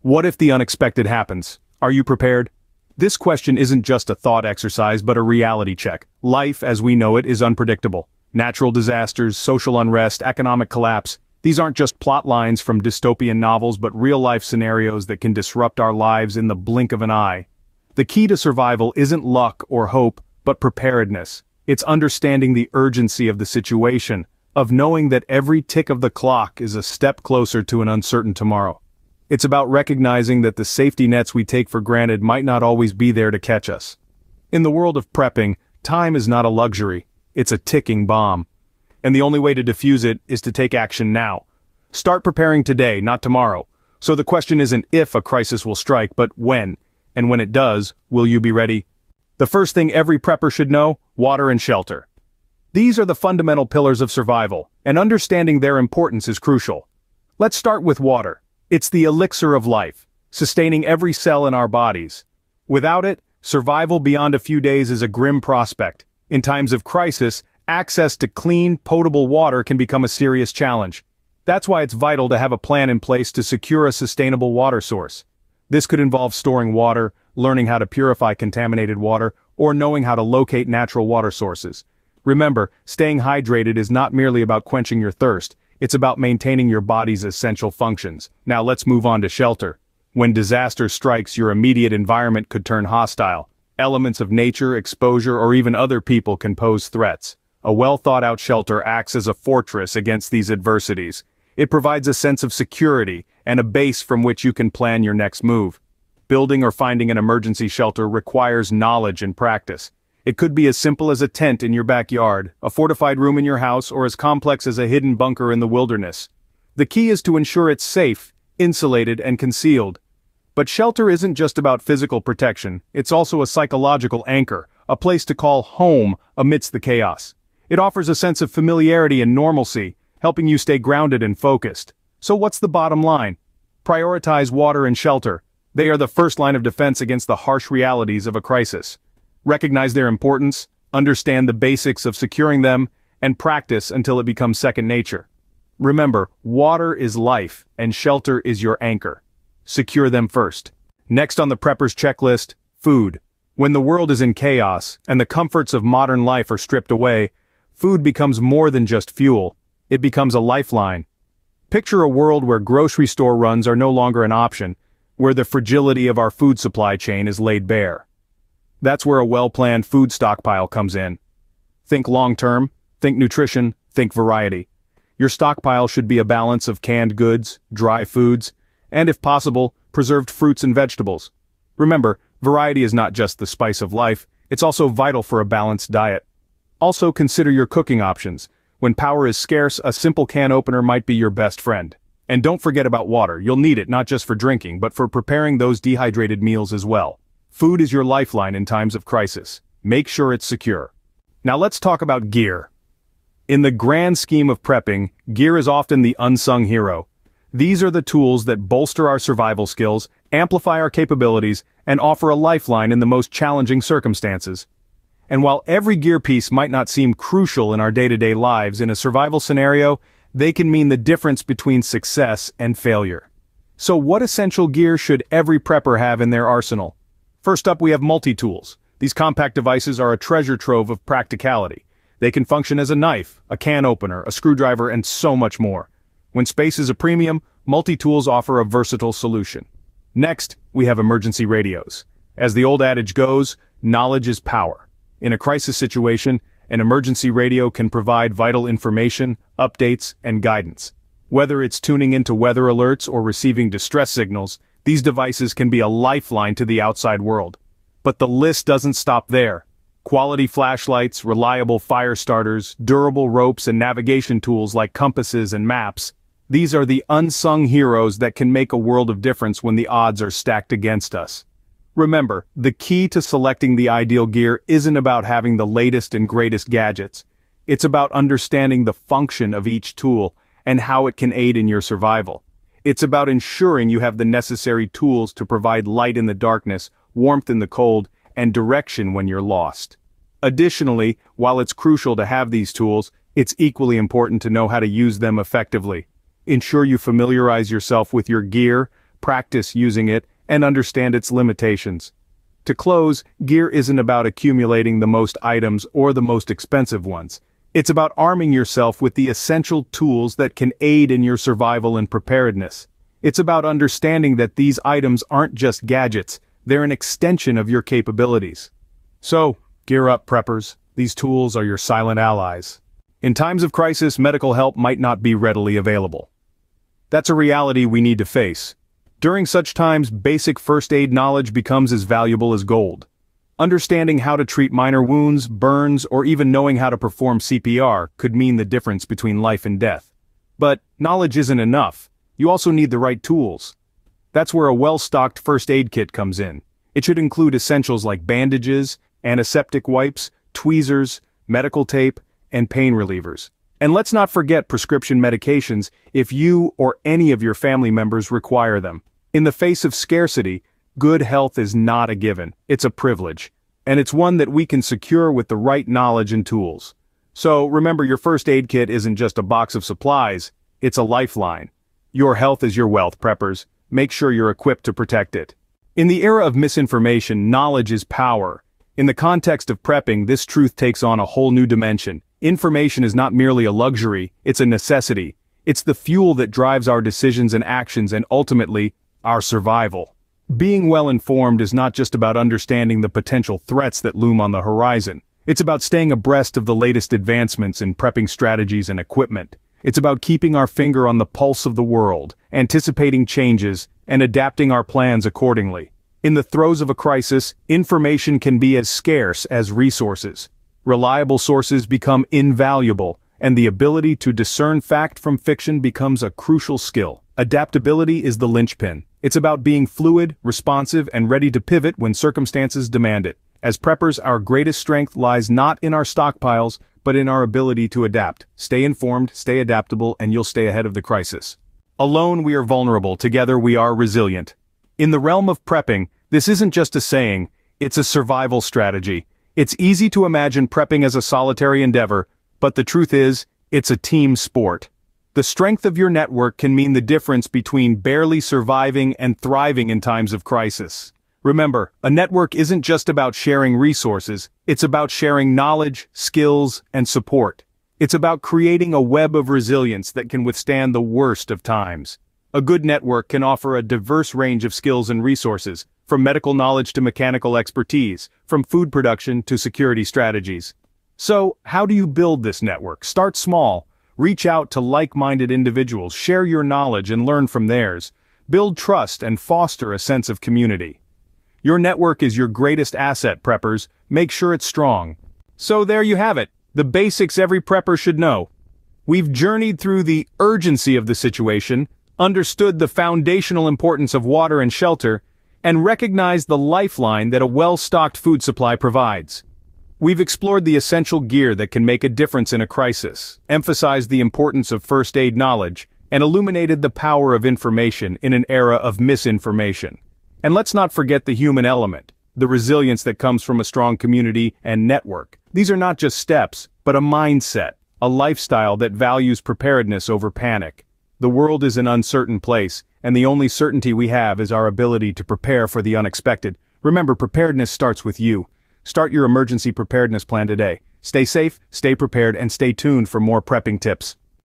What if the unexpected happens? Are you prepared? This question isn't just a thought exercise but a reality check. Life, as we know it, is unpredictable. Natural disasters, social unrest, economic collapse. These aren't just plot lines from dystopian novels but real-life scenarios that can disrupt our lives in the blink of an eye. The key to survival isn't luck or hope, but preparedness. It's understanding the urgency of the situation, of knowing that every tick of the clock is a step closer to an uncertain tomorrow. It's about recognizing that the safety nets we take for granted might not always be there to catch us. In the world of prepping, time is not a luxury, it's a ticking bomb. And the only way to defuse it is to take action now. Start preparing today, not tomorrow. So the question isn't if a crisis will strike, but when. And when it does, will you be ready? The first thing every prepper should know: water and shelter. These are the fundamental pillars of survival, and understanding their importance is crucial. Let's start with water. It's the elixir of life, sustaining every cell in our bodies. Without it, survival beyond a few days is a grim prospect. In times of crisis, access to clean, potable water can become a serious challenge. That's why it's vital to have a plan in place to secure a sustainable water source. This could involve storing water, learning how to purify contaminated water, or knowing how to locate natural water sources. Remember, staying hydrated is not merely about quenching your thirst, it's about maintaining your body's essential functions. Now let's move on to shelter. When disaster strikes, your immediate environment could turn hostile. Elements of nature, exposure, or even other people can pose threats. A well-thought-out shelter acts as a fortress against these adversities. It provides a sense of security and a base from which you can plan your next move. Building or finding an emergency shelter requires knowledge and practice. It could be as simple as a tent in your backyard, a fortified room in your house, or as complex as a hidden bunker in the wilderness. The key is to ensure it's safe, insulated, and concealed. But shelter isn't just about physical protection, it's also a psychological anchor, a place to call home amidst the chaos. It offers a sense of familiarity and normalcy, helping you stay grounded and focused. So what's the bottom line? Prioritize water and shelter. They are the first line of defense against the harsh realities of a crisis. Recognize their importance, understand the basics of securing them, and practice until it becomes second nature. Remember, water is life, and shelter is your anchor. Secure them first. Next on the prepper's checklist, food. When the world is in chaos, and the comforts of modern life are stripped away, food becomes more than just fuel. It becomes a lifeline. Picture a world where grocery store runs are no longer an option, where the fragility of our food supply chain is laid bare. That's where a well-planned food stockpile comes in. Think long-term, think nutrition, think variety. Your stockpile should be a balance of canned goods, dry foods, and if possible, preserved fruits and vegetables. Remember, variety is not just the spice of life, it's also vital for a balanced diet. Also consider your cooking options. When power is scarce, a simple can opener might be your best friend. And don't forget about water. You'll need it not just for drinking, but for preparing those dehydrated meals as well. Food is your lifeline in times of crisis. Make sure it's secure. Now let's talk about gear. In the grand scheme of prepping, gear is often the unsung hero. These are the tools that bolster our survival skills, amplify our capabilities, and offer a lifeline in the most challenging circumstances. And while every gear piece might not seem crucial in our day-to-day lives, in a survival scenario, they can mean the difference between success and failure. So what essential gear should every prepper have in their arsenal? First up, we have multi-tools. These compact devices are a treasure trove of practicality. They can function as a knife, a can opener, a screwdriver, and so much more. When space is a premium, multi-tools offer a versatile solution. Next, we have emergency radios. As the old adage goes, knowledge is power. In a crisis situation, an emergency radio can provide vital information, updates, and guidance. Whether it's tuning into weather alerts or receiving distress signals, these devices can be a lifeline to the outside world. But the list doesn't stop there. Quality flashlights, reliable fire starters, durable ropes, and navigation tools like compasses and maps. These are the unsung heroes that can make a world of difference when the odds are stacked against us. Remember, the key to selecting the ideal gear isn't about having the latest and greatest gadgets. It's about understanding the function of each tool and how it can aid in your survival. It's about ensuring you have the necessary tools to provide light in the darkness, warmth in the cold, and direction when you're lost. Additionally, while it's crucial to have these tools, it's equally important to know how to use them effectively. Ensure you familiarize yourself with your gear, practice using it, and understand its limitations. To close, gear isn't about accumulating the most items or the most expensive ones. It's about arming yourself with the essential tools that can aid in your survival and preparedness. It's about understanding that these items aren't just gadgets, they're an extension of your capabilities. So, gear up, preppers. These tools are your silent allies. In times of crisis, medical help might not be readily available. That's a reality we need to face. During such times, basic first aid knowledge becomes as valuable as gold. Understanding how to treat minor wounds, burns, or even knowing how to perform CPR could mean the difference between life and death. But knowledge isn't enough. You also need the right tools. That's where a well-stocked first aid kit comes in. It should include essentials like bandages, antiseptic wipes, tweezers, medical tape, and pain relievers. And let's not forget prescription medications if you or any of your family members require them. In the face of scarcity, good health is not a given, it's a privilege. And it's one that we can secure with the right knowledge and tools. So remember, your first aid kit isn't just a box of supplies, it's a lifeline. Your health is your wealth, preppers. Make sure you're equipped to protect it. In the era of misinformation, knowledge is power. In the context of prepping, this truth takes on a whole new dimension. Information is not merely a luxury, it's a necessity. It's the fuel that drives our decisions and actions and ultimately, our survival. Being well informed is not just about understanding the potential threats that loom on the horizon. It's about staying abreast of the latest advancements in prepping strategies and equipment. It's about keeping our finger on the pulse of the world, anticipating changes, and adapting our plans accordingly. In the throes of a crisis, information can be as scarce as resources. Reliable sources become invaluable, and the ability to discern fact from fiction becomes a crucial skill. Adaptability is the linchpin. It's about being fluid, responsive, and ready to pivot when circumstances demand it. As preppers, our greatest strength lies not in our stockpiles, but in our ability to adapt. Stay informed, stay adaptable, and you'll stay ahead of the crisis. Alone we are vulnerable, together we are resilient. In the realm of prepping, this isn't just a saying, it's a survival strategy. It's easy to imagine prepping as a solitary endeavor, but the truth is, it's a team sport. The strength of your network can mean the difference between barely surviving and thriving in times of crisis. Remember, a network isn't just about sharing resources, it's about sharing knowledge, skills, and support. It's about creating a web of resilience that can withstand the worst of times. A good network can offer a diverse range of skills and resources, from medical knowledge to mechanical expertise, from food production to security strategies. So, how do you build this network? Start small. Reach out to like-minded individuals, share your knowledge and learn from theirs. Build trust and foster a sense of community. Your network is your greatest asset, preppers. Make sure it's strong. So there you have it, the basics every prepper should know. We've journeyed through the urgency of the situation, understood the foundational importance of water and shelter, and recognized the lifeline that a well-stocked food supply provides. We've explored the essential gear that can make a difference in a crisis, emphasized the importance of first aid knowledge, and illuminated the power of information in an era of misinformation. And let's not forget the human element, the resilience that comes from a strong community and network. These are not just steps, but a mindset, a lifestyle that values preparedness over panic. The world is an uncertain place, and the only certainty we have is our ability to prepare for the unexpected. Remember, preparedness starts with you. Start your emergency preparedness plan today. Stay safe, stay prepared, and stay tuned for more prepping tips.